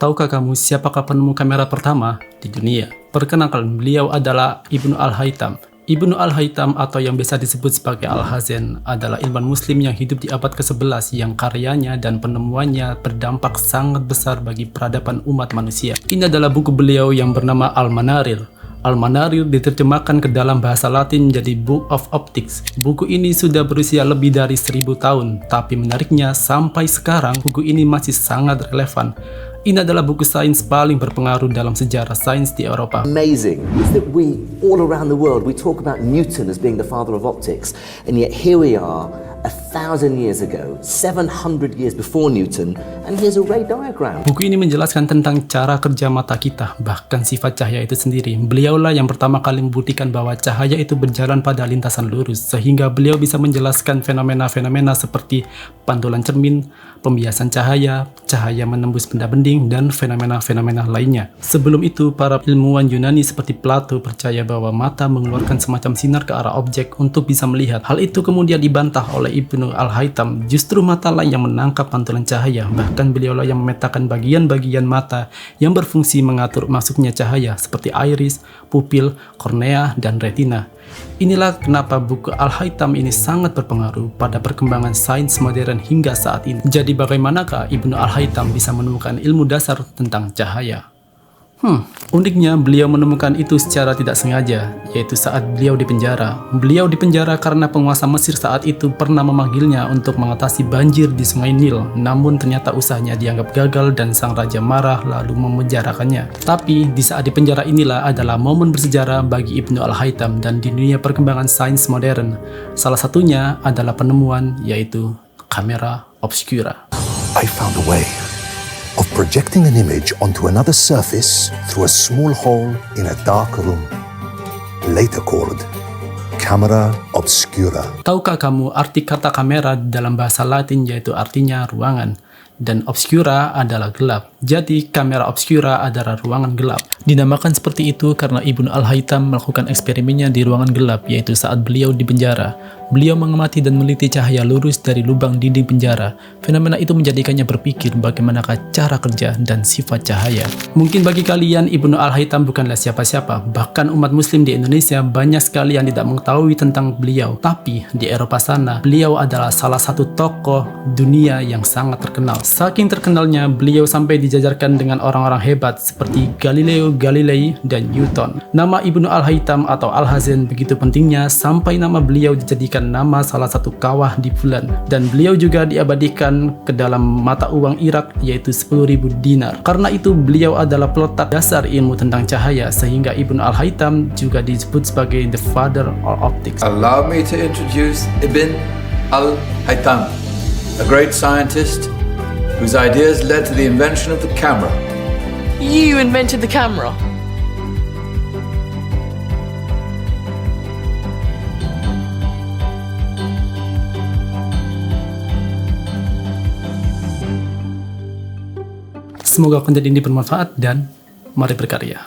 Tahukah kamu siapakah penemu kamera pertama di dunia? Perkenalkan, beliau adalah Ibnu Al-Haytham. Ibnu Al-Haytham atau yang biasa disebut sebagai Al-Hazen adalah ilmuwan muslim yang hidup di abad ke-11 yang karyanya dan penemuannya berdampak sangat besar bagi peradaban umat manusia. Ini adalah buku beliau yang bernama Al-Manarir. Al-Manarir diterjemahkan ke dalam bahasa Latin menjadi Book of Optics. Buku ini sudah berusia lebih dari 1000 tahun, tapi menariknya sampai sekarang buku ini masih sangat relevan. Ini adalah buku sains paling berpengaruh dalam sejarah sains di Eropa. Amazing is that we, all around the world, we talk about Newton as being the father of optics, and yet here we are, 1,000 years ago, 700 years before Newton, and here's a ray diagram. Buku ini menjelaskan tentang cara kerja mata kita, bahkan sifat cahaya itu sendiri. Beliaulah yang pertama kali membuktikan bahwa cahaya itu berjalan pada lintasan lurus, sehingga beliau bisa menjelaskan fenomena-fenomena seperti pantulan cermin, pembiasan cahaya, cahaya menembus benda bending, dan fenomena-fenomena lainnya. Sebelum itu, para ilmuwan Yunani seperti Plato percaya bahwa mata mengeluarkan semacam sinar ke arah objek untuk bisa melihat. Hal itu kemudian dibantah oleh Ibnu Al-Haytham. Justru matalah yang menangkap pantulan cahaya, bahkan beliaulah yang memetakan bagian-bagian mata yang berfungsi mengatur masuknya cahaya seperti iris, pupil, kornea, dan retina. Inilah kenapa buku Al-Haytham ini sangat berpengaruh pada perkembangan sains modern hingga saat ini. Jadi bagaimanakah Ibnu Al-Haytham bisa menemukan ilmu dasar tentang cahaya? Uniknya beliau menemukan itu secara tidak sengaja, yaitu saat beliau di penjara. Beliau di penjara karena penguasa Mesir saat itu pernah memanggilnya untuk mengatasi banjir di Sungai Nil. Namun ternyata usahanya dianggap gagal dan sang raja marah lalu memenjarakannya. Tapi di saat di penjara inilah adalah momen bersejarah bagi Ibnu Al-Haytham dan di dunia perkembangan sains modern. Salah satunya adalah penemuan yaitu kamera obscura. I found a way of projecting an image onto another surface through a small hole in a dark room, later called camera obscura. Tahukah kamu arti kata kamera dalam bahasa Latin yaitu artinya ruangan, dan obscura adalah gelap. Jadi kamera obscura adalah ruangan gelap. Dinamakan seperti itu karena Ibnu Al-Haytham melakukan eksperimennya di ruangan gelap, yaitu saat beliau di penjara. Beliau mengamati dan meneliti cahaya lurus dari lubang dinding penjara. Fenomena itu menjadikannya berpikir bagaimanakah cara kerja dan sifat cahaya. Mungkin bagi kalian Ibnu Al-Haytham bukanlah siapa-siapa. Bahkan umat muslim di Indonesia banyak sekali yang tidak mengetahui tentang beliau. Tapi di Eropa sana, beliau adalah salah satu tokoh dunia yang sangat terkenal. Saking terkenalnya, beliau sampai dijajarkan dengan orang-orang hebat seperti Galileo Galilei dan Newton. Nama Ibnu Al-Haytham atau Al-Hazen begitu pentingnya sampai nama beliau dijadikan nama salah satu kawah di bulan, dan beliau juga diabadikan ke dalam mata uang Irak yaitu 10.000 dinar. Karena itu beliau adalah peletak dasar ilmu tentang cahaya, sehingga Ibnu Al-Haytham juga disebut sebagai the father of optics. Allow me to introduce Ibn Al-Haytham, a great scientist whose ideas led to the invention of the camera. You invented the camera? Semoga konten ini bermanfaat dan mari berkarya.